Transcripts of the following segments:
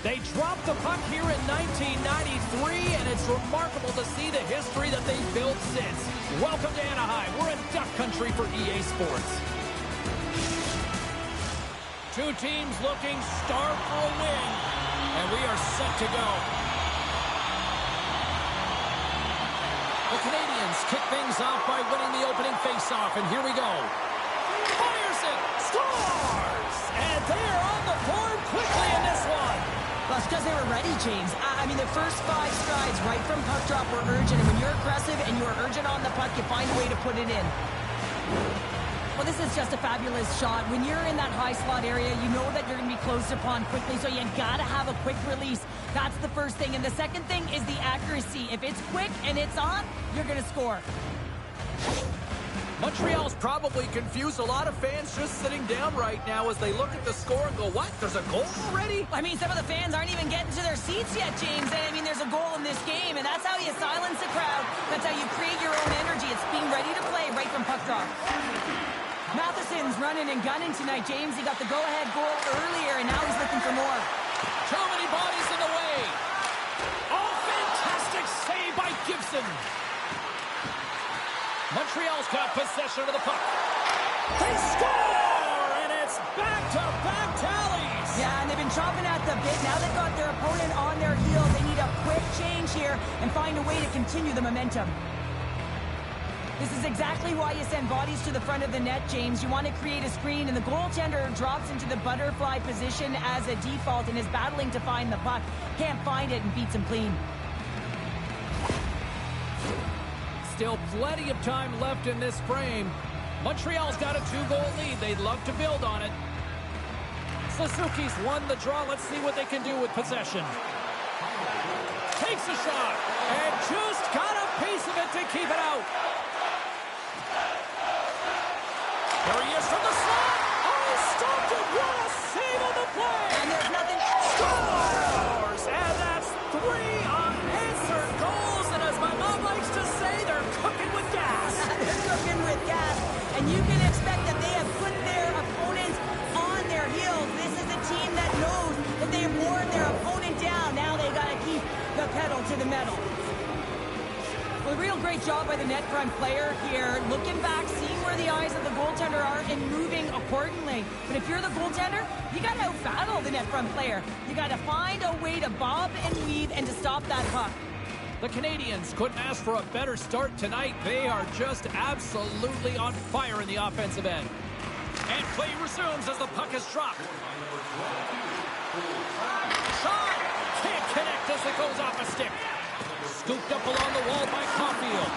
They dropped the puck here in 1993, and it's remarkable to see the history that they've built since. Welcome to Anaheim. We're in Duck Country for EA Sports. Two teams looking starved for a win, and we are set to go. The Canadians kick things off by winning the opening faceoff, and here we go. Fires it, scores! And they're on the board quickly in this one. Well, it's because they were ready, James. I mean, the first 5 strides right from puck drop were urgent, and when you're aggressive and you're urgent on the puck, you find a way to put it in. Well, this is just a fabulous shot. When you're in that high slot area, you know that you're going to be closed upon quickly, so you got to have a quick release. That's the first thing. And the second thing is the accuracy. If it's quick and it's on, you're going to score. Montreal's probably confused a lot of fans just sitting down right now as they look at the score and go, what? There's a goal already? I mean, some of the fans aren't even getting to their seats yet, James. And I mean, there's a goal in this game, and that's how you silence the crowd. That's how you create your own energy. It's being ready to play right from puck drop. Matheson's running and gunning tonight, James. He got the go-ahead goal earlier, and now he's looking for more. Too many bodies in the way. Oh, fantastic save by Gibson. Montreal's got possession of the puck. They score, and it's back-to-back tallies. Yeah, and they've been chopping at the bit. Now they've got their opponent on their heels. They need a quick change here and find a way to continue the momentum. This is exactly why you send bodies to the front of the net, James. You want to create a screen, and the goaltender drops into the butterfly position as a default and is battling to find the puck. Can't find it and beats him clean. Still plenty of time left in this frame. Montreal's got a 2-goal lead. They'd love to build on it. Suzuki's won the draw. Let's see what they can do with possession. Takes a shot and just got a piece of it to keep it out. There he is from the slot. Oh, he stopped it. What a save on the play. And there's nothing. Scores! And that's 3 unanswered goals. And as my mom likes to say, they're cooking with gas. They're cooking with gas. And you can expect that they have put their opponents on their heels. This is a team that knows that they have worn their opponent down. Now they got to keep the pedal to the metal. Well, a real great job by the net front player here. Looking back, seeing where the eyes of the goaltender are and moving accordingly. But if you're the goaltender, you got to out-battle the net front player. You got to find a way to bob and weave and to stop that puck. The Canadians couldn't ask for a better start tonight. They are just absolutely on fire in the offensive end. And play resumes as the puck is dropped. Shot! Can't connect as it goes off a stick. Scooped up along the wall by Caulfield.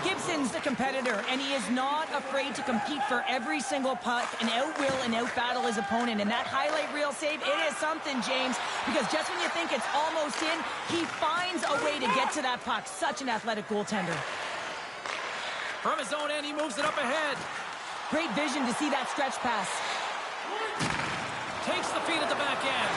Gibson's the competitor, and he is not afraid to compete for every single puck and out-will and out-battle his opponent. And that highlight reel save, it is something, James, because just when you think it's almost in, he finds a way to get to that puck. Such an athletic goaltender. From his own end, he moves it up ahead. Great vision to see that stretch pass. Takes the feed at the back end.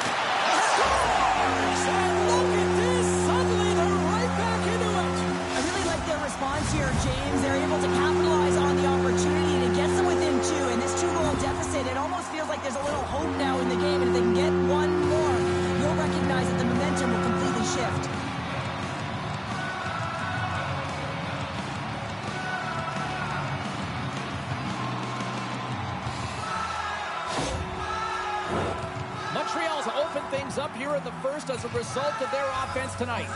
Scores! And look at this! Suddenly they're right back into it. I really like their response here, James. They're able to capitalize on the opportunity and it gets them within 2. And this 2-goal deficit, it almost feels like there's a little hope now in the game. And if they can get one more, you'll recognize that the momentum will completely shift. Montreal's opened things up here in the first as a result of their offense tonight.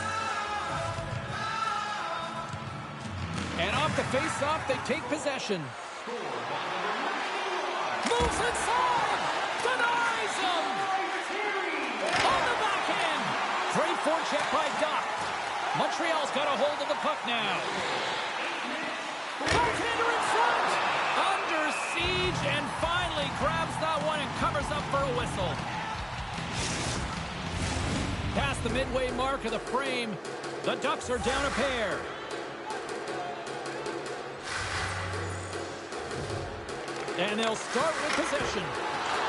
And off the face-off, they take possession. Moves inside! Denies him! On the back end! Great forecheck by Doc. Montreal's got a hold of the puck now. Backhander in front! Under siege and finally grabs that one and covers up for a whistle. Past the midway mark of the frame, the Ducks are down a pair. And they'll start with possession.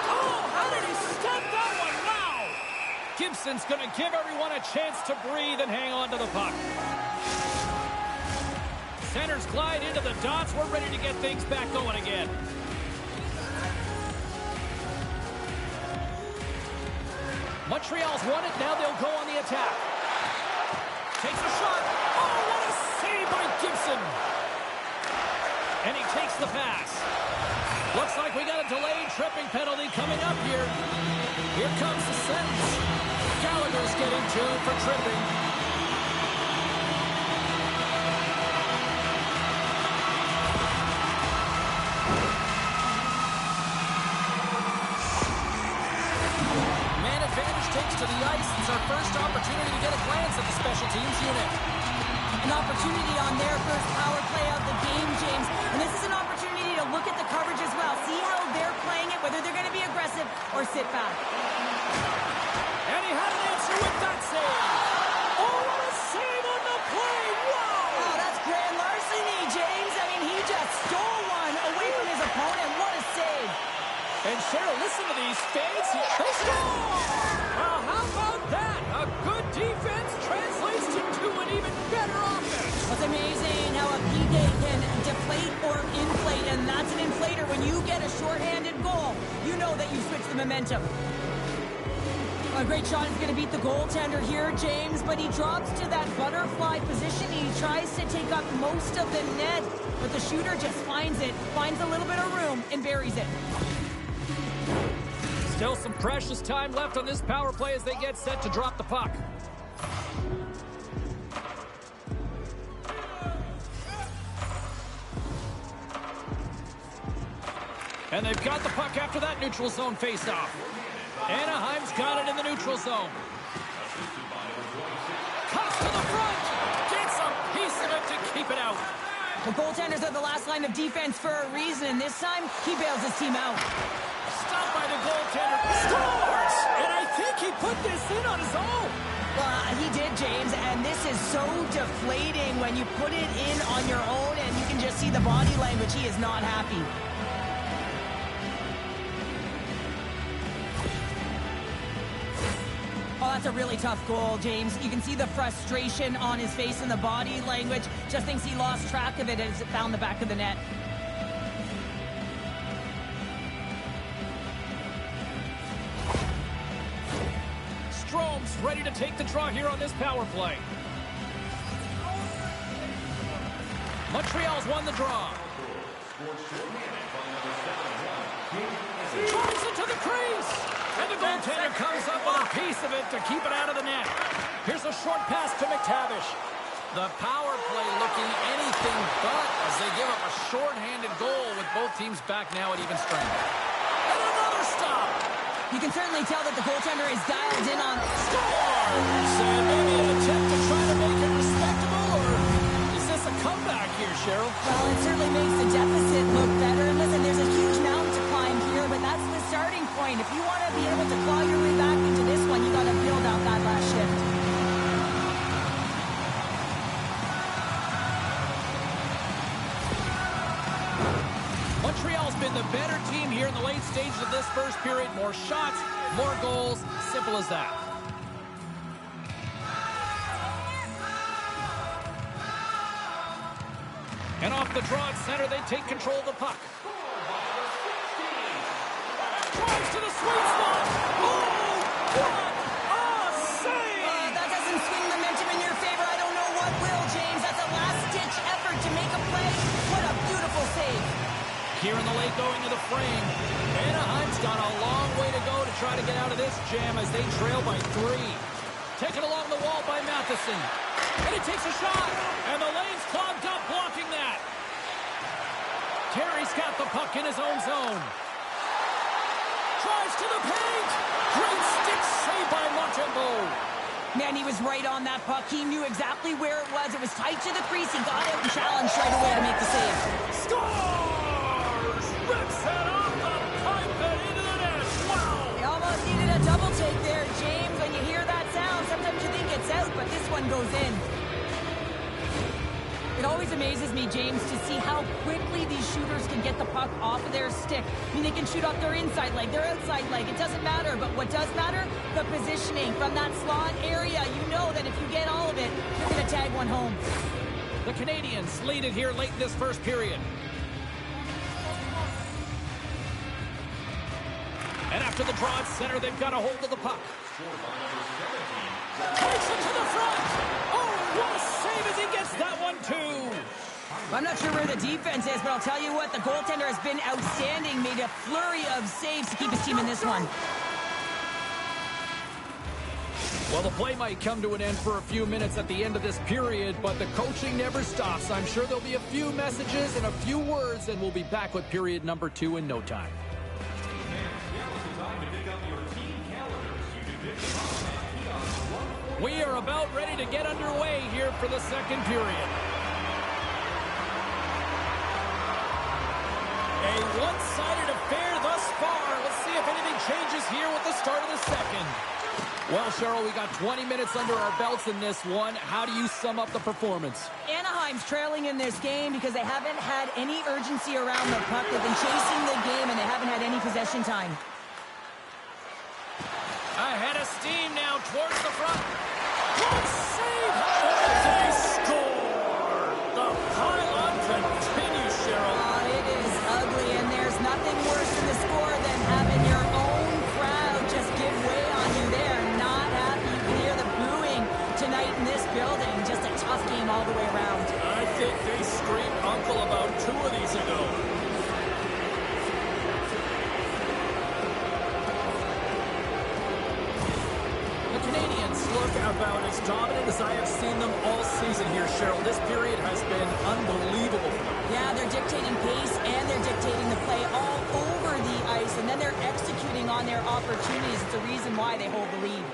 Oh, how did he stop that one? Wow! Gibson's going to give everyone a chance to breathe and hang on to the puck. Centers glide into the dots. We're ready to get things back going again. Montreal's won it. Now they'll go on the attack. Takes a shot. Oh, what a save by Gibson. And he takes the pass. Looks like we got a delayed tripping penalty coming up here. Here comes the sentence. Gallagher's getting 2 for tripping. Man advantage takes to the ice. It's our first opportunity to get a glance at the special teams unit. An opportunity on their first power play of the game, James. And this is an opportunity to look at the coverage as well. See how they're playing it, whether they're going to be aggressive or sit back. And he had an answer with that save. Oh, what a save on the play. Wow. Oh, that's grand larceny, James. I mean, he just stole one away from his opponent. What a save. And Cheryl, listen to these fades. They score! Well, how about that? A good defense translates to an even better offense. It's amazing how a PK can deflate or inflate, and that's an inflator. When you get a shorthanded goal, you know that you switch the momentum. A great shot is going to beat the goaltender here, James, but he drops to that butterfly position. He tries to take up most of the net, but the shooter just finds it, finds a little bit of room, and buries it. Still some precious time left on this power play as they get set to drop the puck. And they've got the puck after that neutral zone faceoff. Anaheim's got it in the neutral zone. Cuts to the front. Gets a piece of it to keep it out. The goaltenders are the last line of defense for a reason. This time, he bails his team out. Stopped by the goaltender. Scores! And I think he put this in on his own. He did, James, and this is so deflating when you put it in on your own, and you can just see the body language. He is not happy. Oh, that's a really tough goal, James. You can see the frustration on his face and the body language. Just thinks he lost track of it as it found the back of the net. Strome's ready to take the draw here on this power play. Montreal's won the draw. Drives it to the crease. And the goaltender comes up with a piece of it to keep it out of the net. Here's a short pass to McTavish. The power play looking anything but as they give up a short-handed goal with both teams back now at even strength. And another stop. You can certainly tell that the goaltender is dialed in on Scores! And maybe an attempt to try to make it respectable, or is this a comeback here, Cheryl? Well, it certainly makes the deficit look better. And listen, there's a huge mountain to climb here, but that's the starting point. If you want to be able to claw your way back into this one, you got to build out that last shift. Montreal's been the better team here in the late stages of this first period. More shots, more goals. Simple as that. And off the draw at center, they take control of the puck. Drives to the sweet spot. Oh, what a save! That doesn't swing momentum in your favor. I don't know what will, James. That's a last-ditch effort to make a play. What a beautiful save. Here in the late going to the frame. Anaheim's got a long way to go to try to get out of this jam as they trail by 3. Taken along the wall by Matheson. And he takes a shot. And the lane's clogged up blocking that. Terry's got the puck in his own zone. Drives to the paint. Great stick save by Montembeault. Man, he was right on that puck. He knew exactly where it was. It was tight to the crease. He got out and challenged right away to make the save. Scores! Rips it off the pipe and into the net. Wow! He almost needed a double take there, James. When you hear that sound, sometimes you think it's out, but this one goes in. It always amazes me, James, to see how quickly these shooters can get the puck off of their stick. I mean, they can shoot off their inside leg, their outside leg. It doesn't matter, but what does matter? The positioning from that slot area. You know that if you get all of it, you're going to tag one home. The Canadiens lead it here late in this first period. And after the draw at center, they've got a hold of the puck. Takes it to the front. Oh, what a save as he gets that one, too. I'm not sure where the defense is, but I'll tell you what, the goaltender has been outstanding. Made a flurry of saves to keep his team in this one. Well, the play might come to an end for a few minutes at the end of this period, but the coaching never stops. I'm sure there'll be a few messages and a few words, and we'll be back with period number 2 in no time. We are about ready to get underway here for the second period. A one-sided affair thus far. Let's see if anything changes here with the start of the second. Well, Cheryl, we got 20 minutes under our belts in this one. How do you sum up the performance? Anaheim's trailing in this game because they haven't had any urgency around the puck. They've been chasing the game, and they haven't had any possession time. Ahead of steam now towards the front. Good save! They score! The pile-on continues, Cheryl. Oh, it is ugly, and there's nothing worse in the score than having your own crowd just give way on you. They're not happy. You can hear the booing tonight in this building. Just a tough game all the way around. I think they screamed uncle about 2 of these ago. Look about as dominant as I have seen them all season here, Cheryl. This period has been unbelievable. Yeah, they're dictating pace and they're dictating the play all over the ice, and then they're executing on their opportunities. It's the reason why they hold the lead.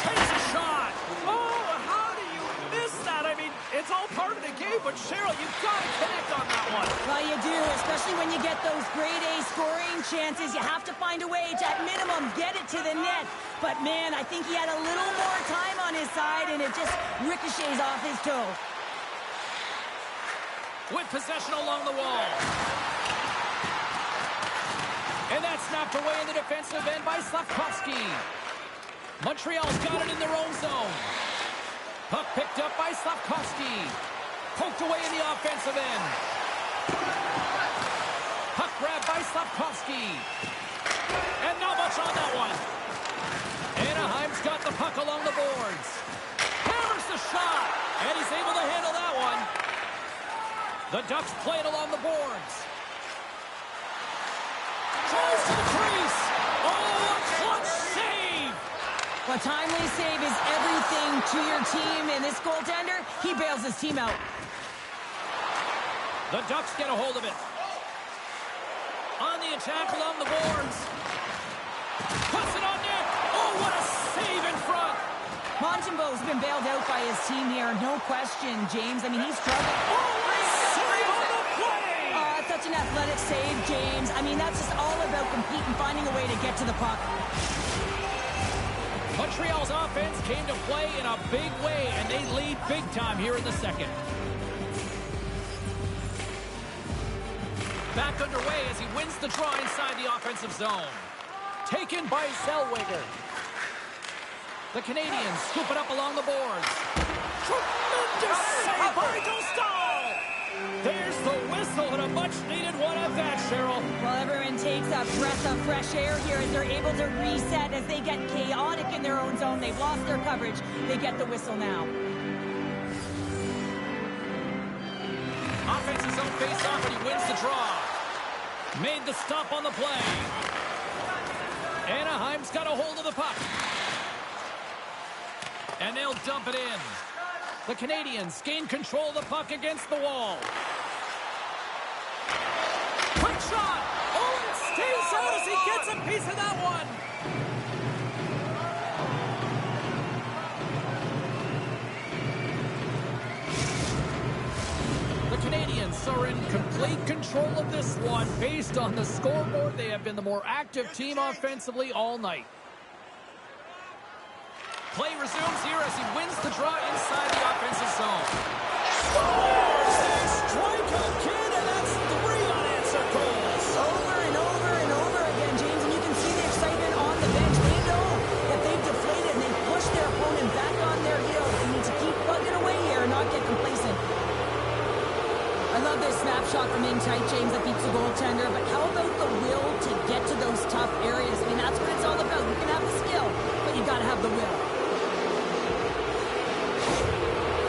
Takes a shot. Oh, how do you miss that? I mean, it's all part of the game, but Cheryl, you've got to connect on that one. Well, you do, especially when you get those grade A scoring chances. You have to find a way to, at minimum, get it to the net. But, man, I think he had a little more time on his side, and it just ricochets off his toe. With possession along the wall. And that's knocked away in the defensive end by Slavkovsky. Montreal's got it in their own zone. Puck picked up by Slavkovsky. Poked away in the offensive end. Puck grabbed by Slavkovsky. And not much on that one. Anaheim's got the puck along the boards. Hammers the shot. And he's able to handle that one. The Ducks play it along the boards. Tries to the crease. Oh, a clutch save. A timely save is everything to your team, and this goaltender, he bails his team out. The Ducks get a hold of it. On the attack along the boards. Puts it on net. Oh, what a save in front. Montembeau's been bailed out by his team here, no question, James. I mean, he's struggled. Oh, what a save on the play. Such an athletic save, James. I mean, that's just all about competing, finding a way to get to the puck. Montreal's offense came to play in a big way, and they lead big time here in the second. Back underway as he wins the draw inside the offensive zone. Taken by Zellweger. The Canadians scoop it up along the boards. Tremendous save by Dostal! There's the whistle, and a much-needed one at that, Cheryl. Well, everyone takes a breath of fresh air here as they're able to reset as they get chaotic in their own zone. They've lost their coverage. They get the whistle now. Offensive zone face-off, and he wins the draw. Made the stop on the play. Anaheim's got a hold of the puck. And they'll dump it in. The Canadians gain control of the puck against the wall. Quick shot! Oh, it stays out as he gets a piece of that one. The Canadians are in complete control of this one. Based on the scoreboard, they have been the more active team offensively all night. Play resumes here as he wins the draw inside the offensive zone. Scores! They strike again, and that's 3 unanswered goals. Over and over and over again, James, and you can see the excitement on the bench. They know that they've deflated and they've pushed their opponent back on their heels. They need to keep plugging away here and not get complacent. I love this snapshot from in tight, James, that beats the goaltender, but how about the tough areas. I mean, that's what it's all about. You can have the skill, but you got to have the will.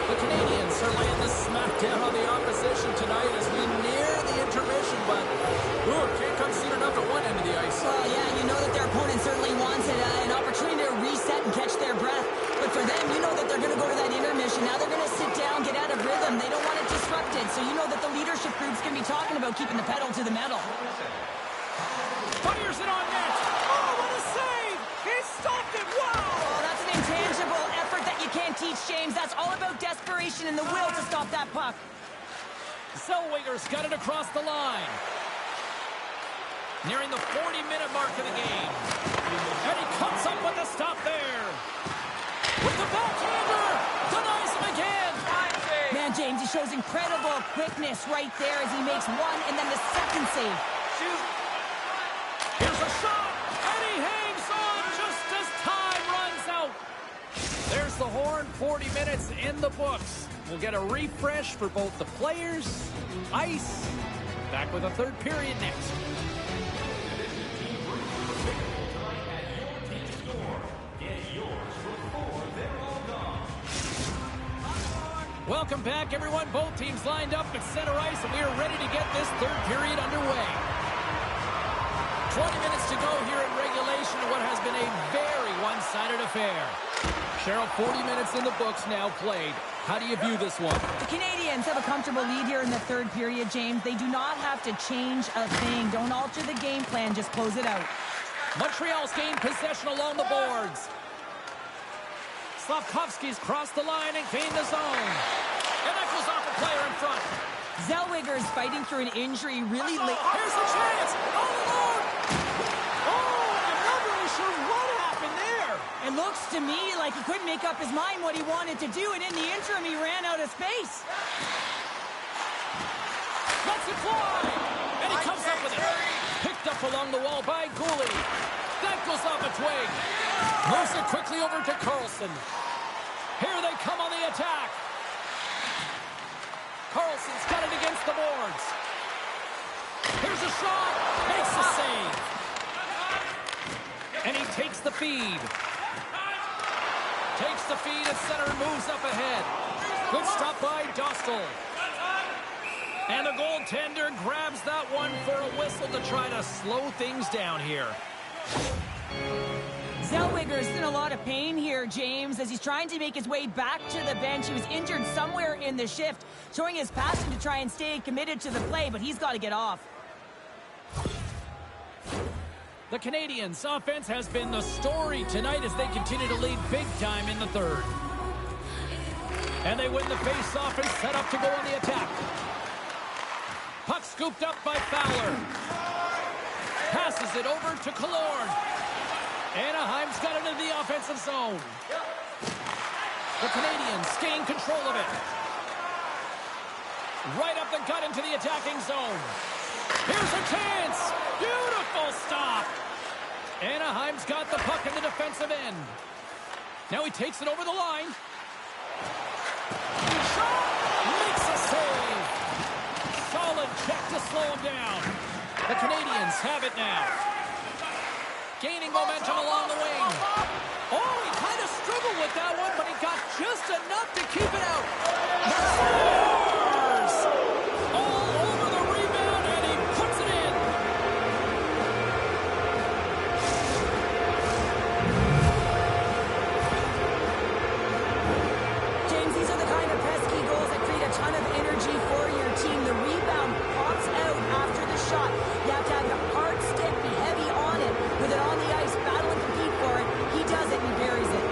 The Canadians are laying the smackdown on the opposition tonight as we near the intermission, but can't come soon enough at one end of the ice. Well, yeah, you know that their opponent certainly wants an opportunity to reset and catch their breath. But for them, you know that they're going to go to that intermission. Now they're going to sit down, get out of rhythm. They don't want it disrupted. So you know that the leadership group's going to be talking about keeping the pedal to the metal. Fires it on net. Oh, what a save! He stopped it. Wow! Oh, that's an intangible effort that you can't teach, James. That's all about desperation and the will to stop that puck. Zellweger's got it across the line. Nearing the 40-minute mark of the game. And he comes up with the stop there. With the backhander. Denies him again. Man, James, he shows incredible quickness right there as he makes one and then the second save. Here's a shot. And he hangs on just as time runs out. There's the horn. 40 minutes in the books. We'll get a refresh for both the players, ice. Back with a third period next. Welcome back, everyone. Both teams lined up at center ice, and we are ready to get this third period underway. 20 minutes to go here in regulation of what has been a very one-sided affair. Cheryl, 40 minutes in the books now played. How do you view this one? The Canadians have a comfortable lead here in the third period, James. They do not have to change a thing. Don't alter the game plan. Just close it out. Montreal's gained possession along the boards. Slavkovsky's crossed the line and gained the zone. And that goes off a player in front. Zellweger's fighting through an injury really late. Here's the chance. Oh, Lord! Oh, I'm not really sure what happened there. It looks to me like he couldn't make up his mind what he wanted to do, and in the interim, he ran out of space. Lets it fly. And he comes up with it. Picked up along the wall by Gooley. That goes off a twig. Moves it quickly over to Carlson. Here they come on the attack. Carlson's got it against the boards. Here's a shot. Makes the save. And he takes the feed. Takes the feed at center and moves up ahead. Good stop by Dostal. And the goaltender grabs that one for a whistle to try to slow things down here. Zellweger's in a lot of pain here, James, as he's trying to make his way back to the bench. He was injured somewhere in the shift, showing his passion to try and stay committed to the play, but he's got to get off. The Canadiens' offense has been the story tonight as they continue to lead big time in the third. And they win the face-off and set up to go on the attack. Puck scooped up by Fowler. Passes it over to Killorn. Anaheim's got it in the offensive zone. The Canadiens gain control of it. Right up the gut into the attacking zone. Here's a chance. Beautiful stop. Anaheim's got the puck in the defensive end. Now he takes it over the line. Shot. Makes a save. Solid check to slow him down. The Canadiens have it now. Gaining momentum along the wing. Oh, he kind of struggled with that one, but he got just enough to keep it out. Scores! All over the rebound, and he puts it in. James, these are the kind of pesky goals that create a ton of energy for your team. The rebound pops out after the shot. You have to have your hard stick, be heavy on it, with it on the ice, battle and compete for it. He does it and he buries it.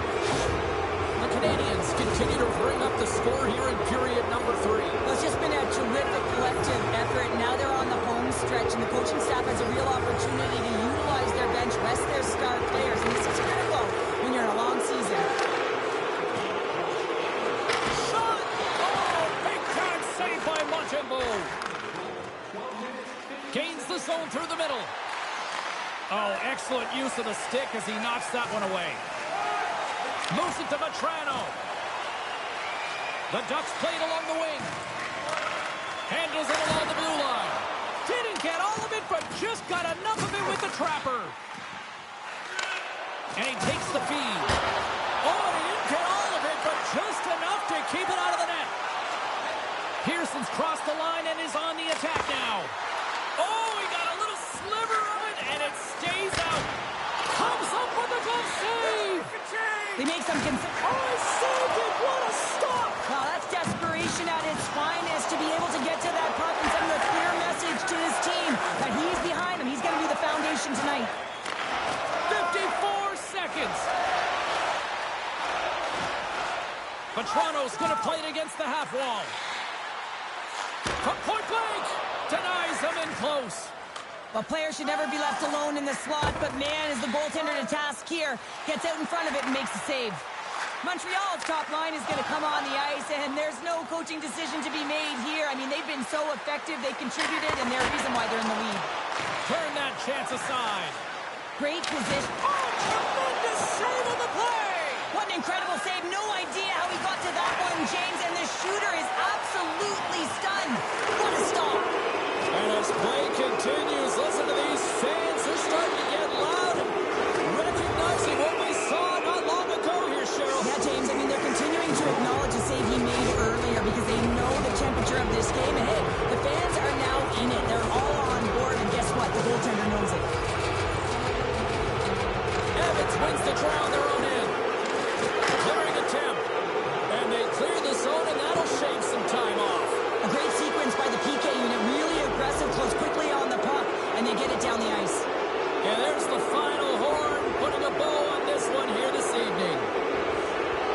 The Canadiens continue to bring up the score here in period number 3. Well, it's just been a terrific collective effort. Now they're on the home stretch, and the coaching staff has a real opportunity to utilize their bench, rest their star players, and this is critical when you're in a long season. Shot! Oh, big time save by Montembeault. Gains the zone through the middle. Oh, excellent use of the stick as he knocks that one away. Moves it to Vetrano. The Ducks played along the wing. Handles it along the blue line. Didn't get all of it, but just got enough of it with the trapper. And he takes the feed. Oh, and he didn't get all of it, but just enough to keep it out of the net. Pearson's crossed the line and is on the attack now. Oh, he got a little sliver of it, and it stays out. Comes up with a glove save. They make some... Oh, he saved it. What a stop. Well, that's desperation at its finest to be able to get to that puck and send a clear message to his team that he's behind them. He's going to be the foundation tonight. 54 seconds. But Toronto's going to play it against the half wall. From point blank, denies him in close. Well, players should never be left alone in the slot, but man, is the goaltender to task here. Gets out in front of it and makes the save. Montreal's top line is going to come on the ice, and there's no coaching decision to be made here. I mean, they've been so effective, they contributed, and they're the reason why they're in the lead. Turn that chance aside. Great position. Oh, tremendous save on the play! What an incredible save. No idea how he got to that one, James, and the shooter is absolutely stunned. What a stop. And as play continues, listen to these fans. They're starting to get loud and recognizing what we saw not long ago here, Cheryl. Yeah, James, I mean, they're continuing to acknowledge the save he made earlier because they know the temperature of this game. And hey, the fans are now in it. They're all on board, and guess what? The goaltender knows it. Evans wins the draw on their own end. Clearing attempt. And they clear the zone, and that'll shave some time off. A great sequence by the PK unit. Really aggressive, close quickly on the puck, and they get it down the ice. And there's the final horn, putting a bow on this one here this evening.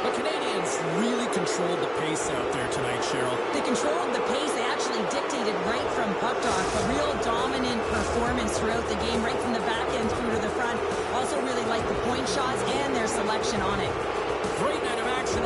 The Canadians really controlled the pace out there tonight, Cheryl. They controlled the pace. They actually dictated right from puck talk. A real dominant performance throughout the game, right from the back end through to the front. Also really liked the point shots and their selection on it. Great night of action